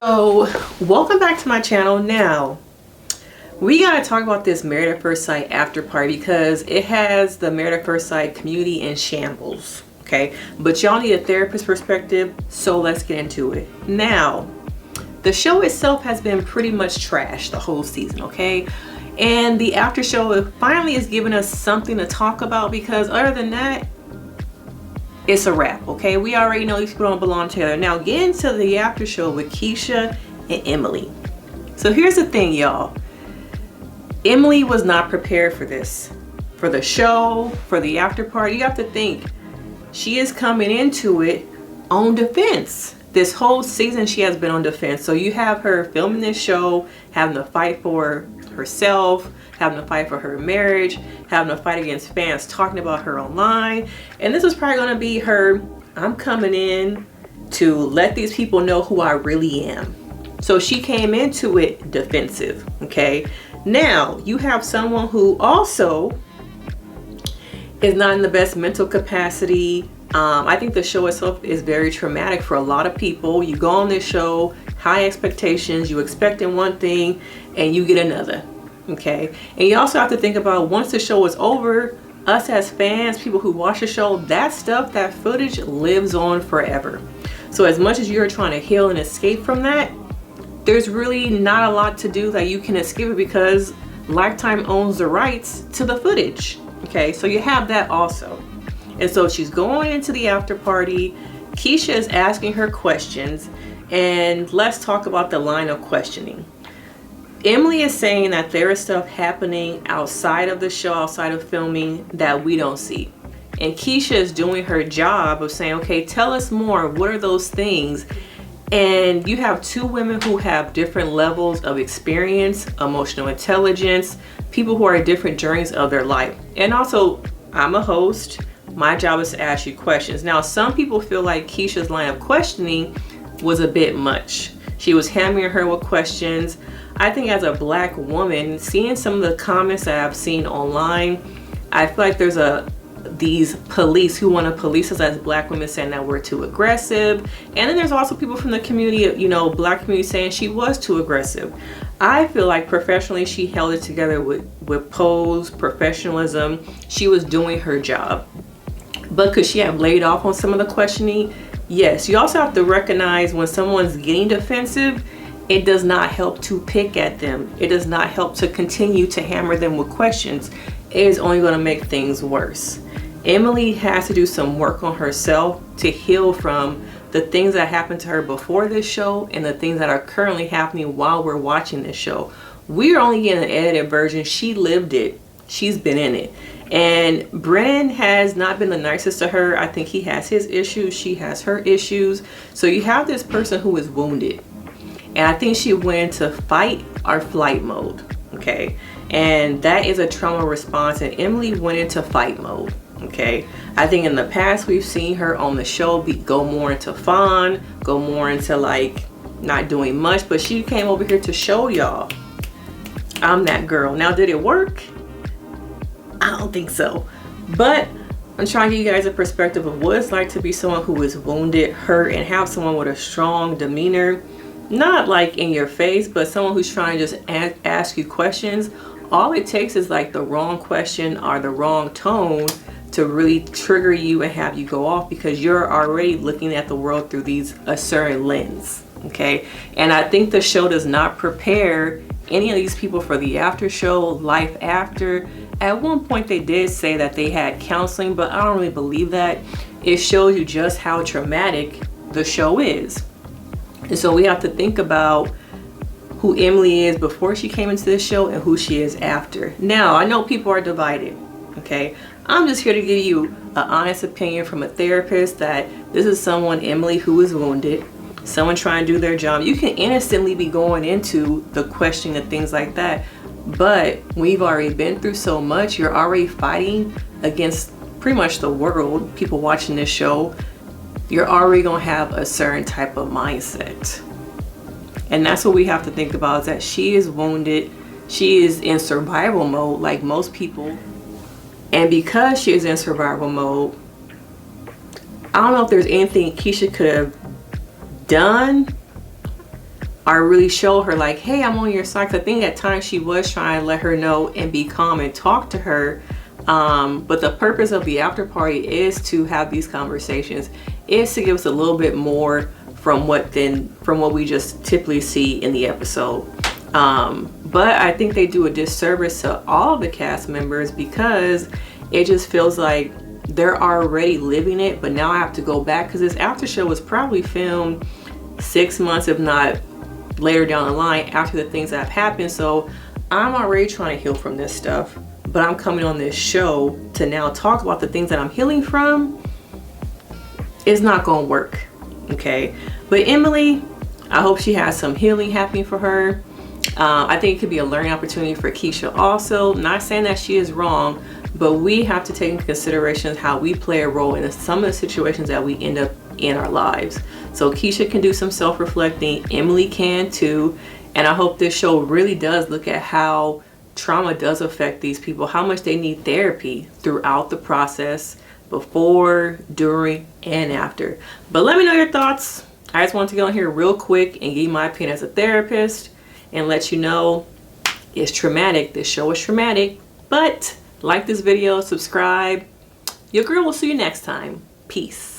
So welcome back to my channel. Now we gotta talk about this Married at First Sight after party because it has the Married at First Sight community in shambles. Okay, but y'all need a therapist perspective, so let's get into it. Now the show itself has been pretty much trashed the whole season, okay, and the after show finally is giving us something to talk about, because other than that, it's a wrap. Okay, we already know these people don't belong together. Now get into the after show with Keisha and Emily. So here's the thing, y'all. Emily was not prepared for this, for the show, for the after party. You have to think, she is coming into it on defense. This whole season she has been on defense. So you have her filming this show, having to fight for herself, having to fight for her marriage, having to fight against fans talking about her online. And this was probably going to be her, I'm coming in to let these people know who I really am. So she came into it defensive. Okay, now you have someone who also is not in the best mental capacity. I think the show itself is very traumatic for a lot of people. You go on this show, high expectations, you expecting one thing and you get another. Okay, and you also have to think about, once the show is over, us as fans, people who watch the show, that stuff, that footage lives on forever. So as much as you're trying to heal and escape from that, there's really not a lot to do that you can escape it, because Lifetime owns the rights to the footage. Okay, so you have that also. And so she's going into the after party. Keisha is asking her questions, and let's talk about the line of questioning. Emily is saying that there is stuff happening outside of the show, outside of filming, that we don't see. And Keisha is doing her job of saying, okay, tell us more. What are those things? And you have two women who have different levels of experience, emotional intelligence, people who are at different journeys of their life. And also, I'm a host. My job is to ask you questions. Now, some people feel like Keisha's line of questioning was a bit much. She was hammering her with questions. I think as a Black woman, seeing some of the comments that I've seen online, I feel like there's these police who want to police us as Black women, saying that we're too aggressive. And then there's also people from the community, Black community, saying she was too aggressive. I feel like professionally she held it together with pose, professionalism. She was doing her job. But could she have laid off on some of the questioning? Yes. You also have to recognize when someone's getting defensive, it does not help to pick at them. It does not help to continue to hammer them with questions. It is only going to make things worse. Emily has to do some work on herself to heal from the things that happened to her before this show and the things that are currently happening while we're watching this show. We are only getting an edited version. She lived it. She's been in it. And Brennan has not been the nicest to her. I think he has his issues. She has her issues. So you have this person who is wounded. And I think she went into fight or flight mode. Okay. And that is a trauma response. And Emily went into fight mode. Okay. I think in the past we've seen her on the show go more into fawn, go more into like not doing much. But she came over here to show y'all, I'm that girl. Now, did it work? I don't think so. But I'm trying to give you guys a perspective of what it's like to be someone who is wounded, hurt, and have someone with a strong demeanor. Not like in your face, but someone who's trying to just ask you questions. All it takes is like the wrong question or the wrong tone to really trigger you and have you go off, because you're already looking at the world through a certain lens. Okay. And I think the show does not prepare any of these people for the after show, life after. At one point they did say that they had counseling, but I don't really believe that. It shows you just how traumatic the show is. And so we have to think about who Emily is before she came into this show and who she is after. Now, I know people are divided. Okay. I'm just here to give you an honest opinion from a therapist that this is someone, Emily, who is wounded. Someone trying to do their job. You can innocently be going into the questioning and things like that, but we've already been through so much. You're already fighting against pretty much the world, people watching this show. You're already gonna have a certain type of mindset, and that's what we have to think about, is that she is wounded. She is in survival mode like most people, and because she is in survival mode, I don't know if there's anything Keisha could have done or really show her like, hey, I'm on your side. 'Cause I think at times she was trying to let her know and be calm and talk to her. But the purpose of the after party is to have these conversations, is to give us a little bit more from what we just typically see in the episode. But I think they do a disservice to all of the cast members, because it just feels like they're already living it, but now I have to go back, because this after show was probably filmed 6 months, if not later down the line, after the things that have happened. So I'm already trying to heal from this stuff, but I'm coming on this show to now talk about the things that I'm healing from. It's not gonna work, okay? But Emily, I hope she has some healing happening for her. I think it could be a learning opportunity for Keisha also. Not saying that she is wrong, but we have to take into consideration how we play a role in some of the situations that we end up in our lives. So Keisha can do some self-reflecting, Emily can too, and I hope this show really does look at how trauma does affect these people, how much they need therapy throughout the process, before, during, and after. But let me know your thoughts. I just wanted to go in here real quick and give you my opinion as a therapist and let you know it's traumatic. This show is traumatic, but like this video, subscribe. Your girl will see you next time. Peace.